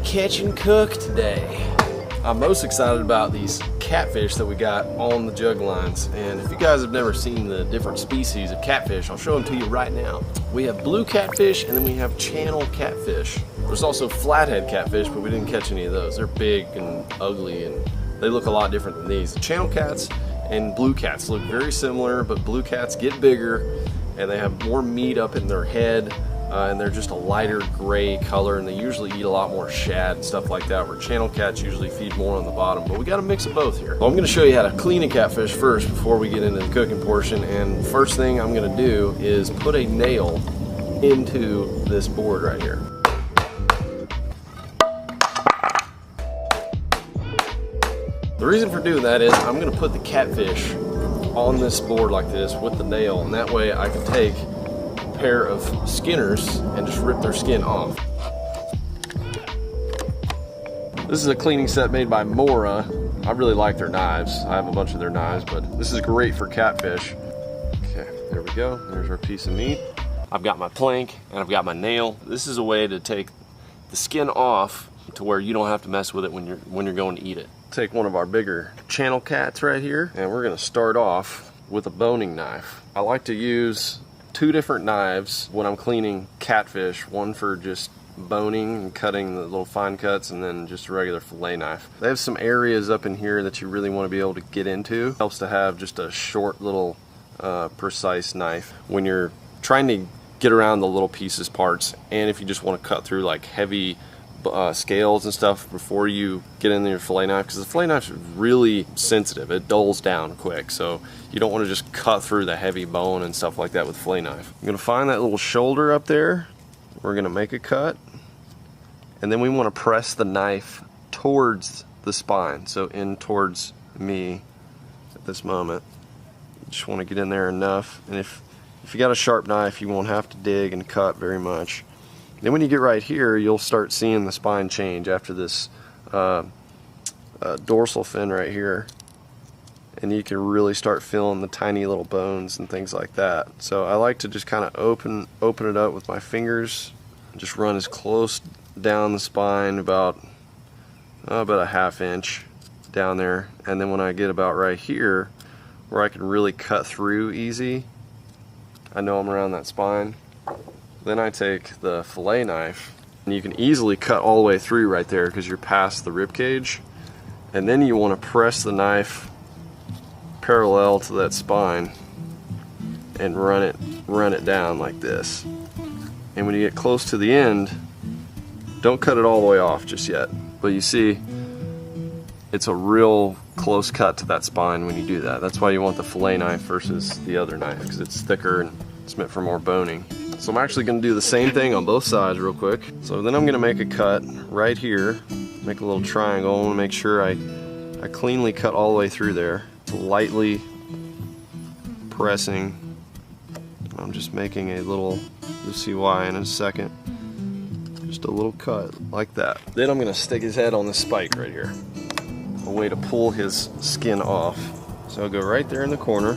catch and cook today. I'm most excited about these catfish that we got on the jug lines. And if you guys have never seen the different species of catfish, I'll show them to you right now. We have blue catfish and then we have channel catfish. There's also flathead catfish, but we didn't catch any of those. They're big and ugly and they look a lot different than these. The channel cats and blue cats look very similar, but blue cats get bigger and they have more meat up in their head. And they're just a lighter gray color, and they usually eat a lot more shad and stuff like that, where channel cats usually feed more on the bottom, but we got a mix of both here. Well, I'm gonna show you how to clean a catfish first before we get into the cooking portion, and first thing I'm gonna do is put a nail into this board right here. The reason for doing that is I'm gonna put the catfish on this board like this with the nail, and that way I can take pair of skinners and just rip their skin off. This is a cleaning set made by Mora. I really like their knives. I have a bunch of their knives, but this is great for catfish. Okay, there we go. There's our piece of meat. I've got my plank and I've got my nail. This is a way to take the skin off to where you don't have to mess with it when you're going to eat it. Take one of our bigger channel cats right here, and we're gonna start off with a boning knife. I like to use two different knives when I'm cleaning catfish, one for just boning and cutting the little fine cuts, and then just a regular fillet knife. They have some areas up in here that you really want to be able to get into. It helps to have just a short little precise knife when you're trying to get around the little pieces parts, and if you just want to cut through like heavy scales and stuff before you get in your fillet knife, because the fillet knife is really sensitive. It dulls down quick, so you don't want to just cut through the heavy bone and stuff like that with fillet knife. I'm going to find that little shoulder up there. We're going to make a cut, and then we want to press the knife towards the spine, so in towards me at this moment. You just want to get in there enough, and if you got a sharp knife, you won't have to dig and cut very much. Then when you get right here, you'll start seeing the spine change after this dorsal fin right here, and you can really start feeling the tiny little bones and things like that. So I like to just kind of open it up with my fingers, just run as close down the spine about a ½ inch down there, and then when I get about right here where I can really cut through easy, I know I'm around that spine. Then I take the fillet knife, and you can easily cut all the way through right there because you're past the rib cage. And then you want to press the knife parallel to that spine and run it down like this. And when you get close to the end, don't cut it all the way off just yet. But you see, it's a real close cut to that spine when you do that. That's why you want the fillet knife versus the other knife, because it's thicker and it's meant for more boning. So I'm actually going to do the same thing on both sides real quick. So then I'm going to make a cut right here, make a little triangle. I want to make sure I cleanly cut all the way through there, lightly pressing. I'm just making a little, you'll see why in a second, just a little cut like that. Then I'm going to stick his head on this spike right here, a way to pull his skin off. So I'll go right there in the corner.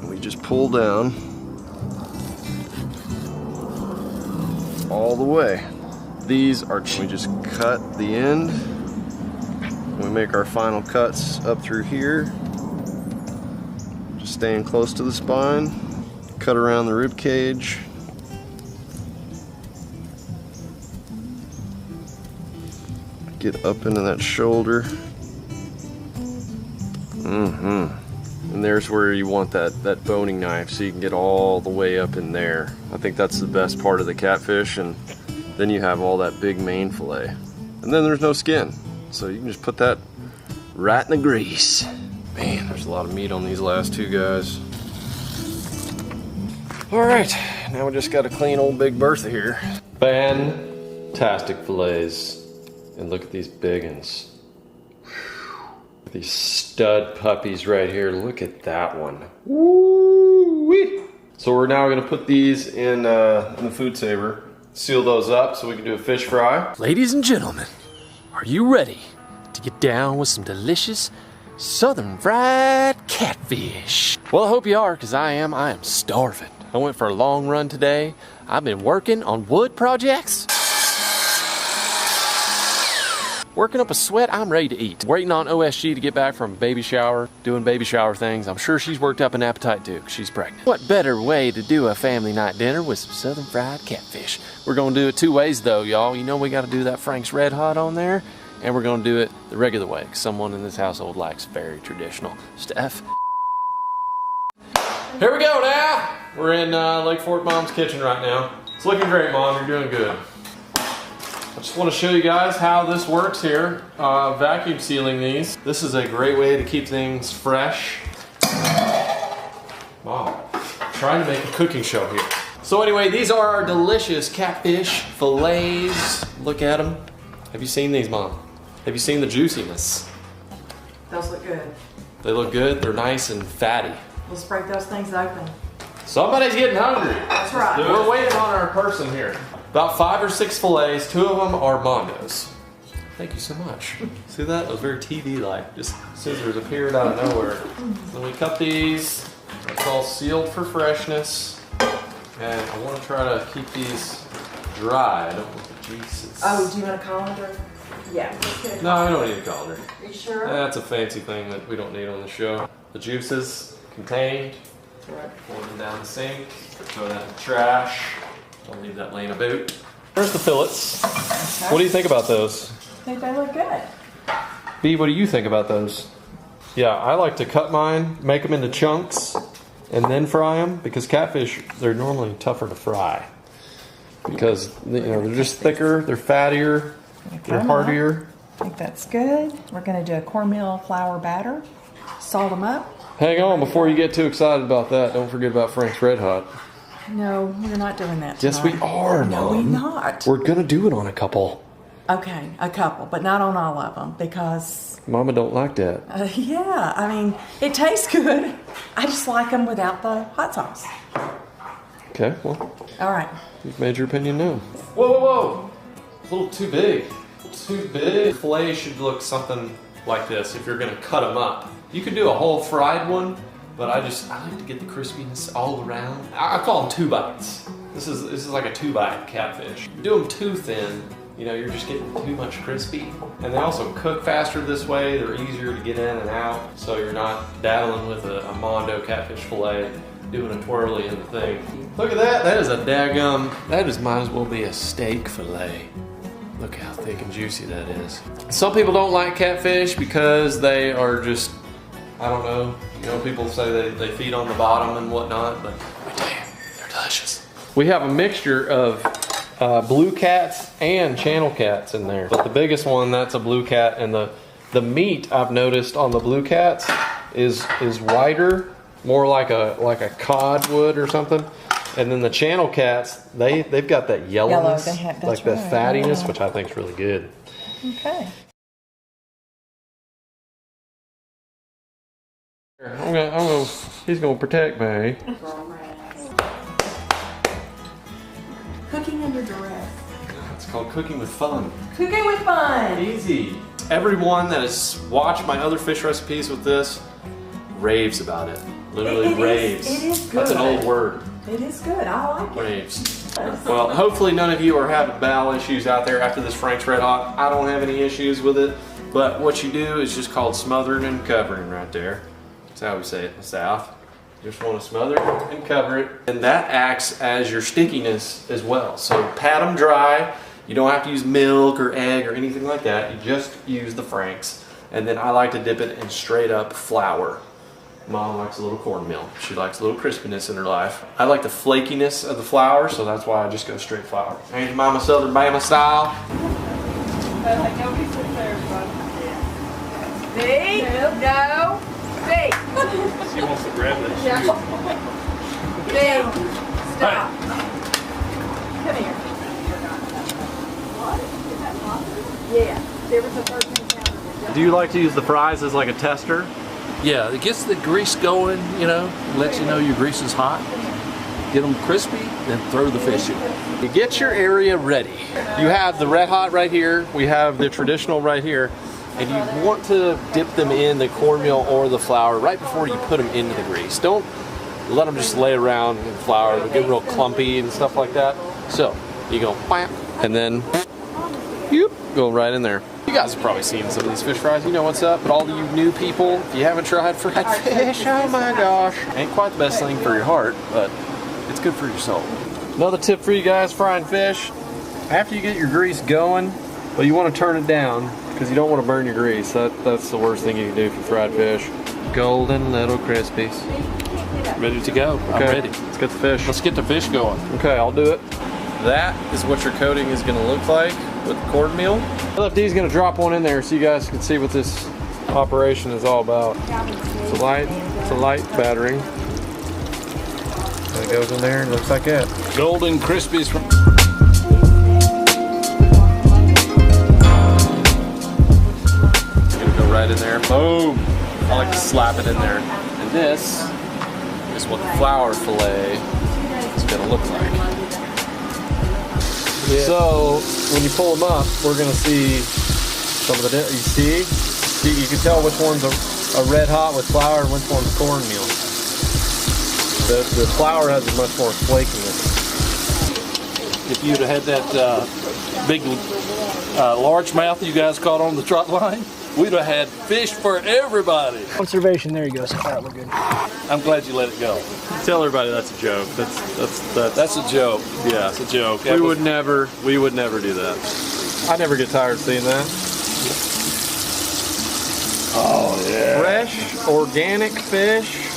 We just pull down all the way. These are cheap. We just cut the end. We make our final cuts up through here. Just staying close to the spine. Cut around the rib cage. Get up into that shoulder. And there's where you want that boning knife, so you can get all the way up in there. I think that's the best part of the catfish, and then you have all that big main fillet. And then there's no skin, so you can just put that right in the grease. Man, there's a lot of meat on these last two guys. All right, now we just got to clean old Big Bertha here. Fantastic fillets. And look at these big uns. These stud puppies right here. Look at that one. Woo-wee. So we're now going to put these in the food saver, seal those up so we can do a fish fry. Ladies and gentlemen, are you ready to get down with some delicious southern fried catfish? Well, I hope you are, because I am. I am starving. I went for a long run today. I've been working on wood projects. working up a sweat. I'm ready to eat. Waiting on OSG to get back from baby shower, doing baby shower things. I'm sure she's worked up an appetite too, 'cause she's pregnant. What better way to do a family night dinner with some southern fried catfish? We're gonna do it 2 ways though, y'all. You know we gotta do that Frank's Red Hot on there, and we're gonna do it the regular way, 'cause someone in this household likes very traditional stuff. Here we go now. We're in Lake Fork Mom's kitchen right now. It's looking great, Mom, you're doing good. I just want to show you guys how this works here. Vacuum sealing these. This is a great way to keep things fresh. Wow, trying to make a cooking show here. So anyway, these are our delicious catfish fillets. Look at them. Have you seen these, Mom? Have you seen the juiciness? Those look good. They look good. They're nice and fatty. Let's break those things open. Somebody's getting hungry. That's right. We're waiting on our person here. About 5 or 6 fillets. 2 of them are Mondos. Thank you so much. See that? It was very TV-like. Just scissors appeared out of nowhere. Then we cut these. It's all sealed for freshness. And I want to try to keep these dry. I don't want the juices. Oh, do you want a colander? Yeah. No, I don't need a colander. Are you sure? That's a fancy thing that we don't need on the show. The juices contained. Right. Pour them down the sink. Throw that in the trash. Don't leave that laying about. There's the fillets. Okay. What do you think about those? I think they look good. B, what do you think about those? Yeah, I like to cut mine, make them into chunks, and then fry them, because catfish, they're normally tougher to fry. Because, you know, they're just thicker, they're fattier, they're heartier. I think that's good. We're going to do a cornmeal flour batter. Salt them up. Hang on, before you get too excited about that, don't forget about Frank's Red Hot. No, we're not doing that tonight. Yes, we are, No, Mom. we're not. We're gonna do it on a couple. Okay, a couple, but not on all of them, because, Mama don't like that. yeah, I mean, it tastes good. I just like them without the hot sauce. Okay, well, All right. you've made your opinion known. Whoa, whoa, whoa! It's a little too big. Too big. Filet should look something like this if you're gonna cut them up. You could do a whole fried one, but I like to get the crispiness all around. I call them 2 bites. This is like a 2-bite catfish. You do them too thin, you know, you're just getting too much crispy. And they also cook faster this way. They're easier to get in and out, so you're not dabbling with a Mondo catfish fillet, doing a twirly in the thing. Look at that. That is a daggum. That might as well be a steak fillet. Look how thick and juicy that is. Some people don't like catfish because they are just, I don't know, you know, people say they feed on the bottom and whatnot, but I tell you, they're delicious. We have a mixture of blue cats and channel cats in there. But the biggest one, that's a blue cat, and the meat I've noticed on the blue cats is whiter, more like a cod would or something. And then the channel cats, they've got that yellowness, like that fattiness, which I think is really good. Okay. He's gonna protect me. Cooking under duress. It's called cooking with fun. Cooking with fun. Easy. Everyone that has watched my other fish recipes with this raves about it. Literally raves. It is good. That's an old word. It is good. I like it. Raves. Well, hopefully none of you are having bowel issues out there after this Frank's Red Hot. I don't have any issues with it. But what you do is just called smothering and covering right there. That's how we say it in the South. You just want to smother it and cover it. And that acts as your stickiness as well. So pat them dry. You don't have to use milk or egg or anything like that. You just use the Frank's. And then I like to dip it in straight up flour. Mom likes a little cornmeal. She likes a little crispiness in her life. I like the flakiness of the flour, so that's why I just go straight flour. Ain't Mama Southern Bama style. But like nobody sits there, but B, no, B. She wants to grab this. yeah. B, stop. Come here. What? Is that possible? Yeah. There was a person encountered. Do you like to use the fries as like a tester? Yeah, it gets the grease going, you know, lets you know your grease is hot. Get them crispy, then throw the fish in. You get your area ready. You have the Red Hot right here. We have the traditional right here. And you want to dip them in the cornmeal or the flour right before you put them into the grease. Don't let them just lay around in flour. It'll get real clumpy and stuff like that. So you go, bam, and then, whoop, go right in there. You guys have probably seen some of these fish fries. You know what's up. But all of you new people, if you haven't tried fried fish, oh my gosh. Ain't quite the best thing for your heart, but it's good for your soul. Another tip for you guys frying fish. After you get your grease going, but you want to turn it down because you don't want to burn your grease. That's the worst thing you can do for fried fish. Golden little crispies. Ready to go. Okay, I'm ready. let's get the fish. Let's get the fish going. Okay, I'll do it. That is what your coating is going to look like with the cornmeal. LFD's going to drop one in there so you guys can see what this operation is all about. It's a light battering. And it goes in there and looks like that. Golden crispies from... Gonna go right in there. Boom! I like to slap it in there. And this is what the flour fillet is gonna look like. Yeah. So when you pull them up, we're gonna see some of the. You see, you can tell which one's a red hot with flour and which one's cornmeal. The flour has a much more flakiness. If you'd have had that big largemouth you guys caught on the trot line, we'd have had fish for everybody. Conservation, there you go. So far, we're good. I'm glad you let it go. Tell everybody that's a joke. That's a joke. Yeah, it's a joke. We would never do that. I never get tired of seeing that. Oh yeah. Fresh, organic fish.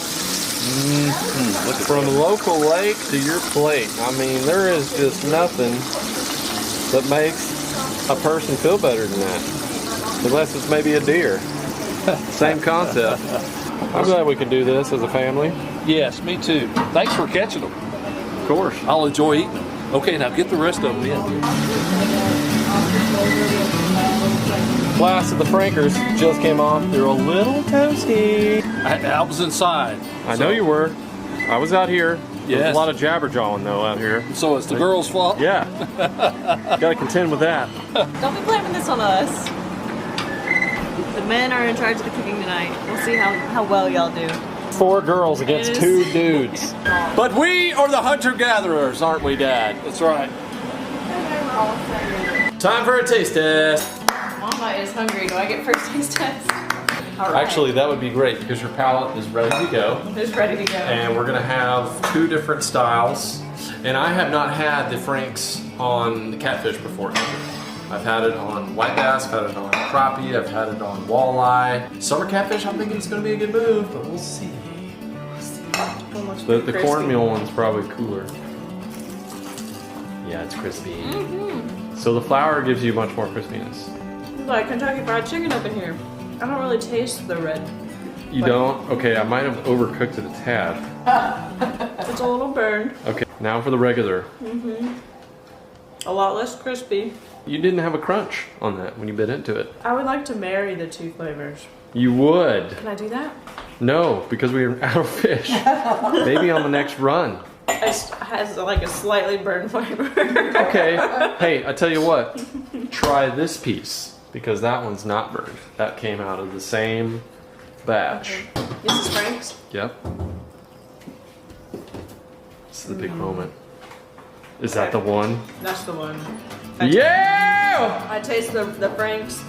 From local lake to your plate. I mean, there is just nothing that makes a person feel better than that. Unless it's maybe a deer. Same concept. I'm glad we can do this as a family. Yes, me too. Thanks for catching them. Of course. I'll enjoy eating them. Okay, now get the rest of them in. Last of the frankers just came off. They're a little toasty. I was inside. I know you were. I was out here. There's Yes. a lot of jabberjawing though out here. So it's the girl's fault? Yeah. Gotta contend with that. Don't be blaming this on us. The men are in charge of the cooking tonight. We'll see how well y'all do. 4 girls against It is. 2 dudes. But we are the hunter-gatherers, aren't we, Dad? That's right. Time for a taste test. Mama is hungry. Do I get first taste test? All right. Actually, that would be great because your palate is ready to go. It's ready to go. And we're gonna have 2 different styles. And I have not had the Franks on the catfish before. I've had it on white bass, I've had it on crappie, I've had it on walleye. Summer catfish, I'm thinking it's gonna be a good move, but we'll see. The cornmeal one's probably cooler. Yeah, it's crispy. So the flour gives you much more crispiness. Like Kentucky Fried Chicken up in here. I don't really taste the red. You don't? Okay, I might have overcooked it a tad. It's a little burned. Okay, now for the regular. A lot less crispy. You didn't have a crunch on that when you bit into it. I would like to marry the 2 flavors. You would. Can I do that? No, because we are out of fish. Maybe on the next run. It has like a slightly burned flavor. Okay, hey, I tell you what. Try this piece, because that one's not burned. That came out of the same batch. This is Frank's. Yep. This is the big moment. Is that the one? That's the one. Yeah! I taste the Frank's,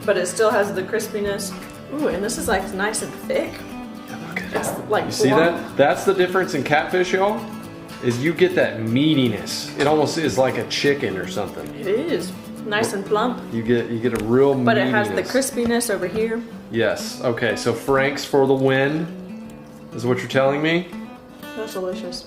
but it still has the crispiness. Ooh, and this is like nice and thick. Look at It's that. like You see warm. that? That's the difference in catfish, y'all. Is you get that meatiness. It almost is like a chicken or something. It is nice and plump, You get a real meatiness. but it has the crispiness over here. Yes. Okay. So Frank's for the win. Is what you're telling me? That's delicious.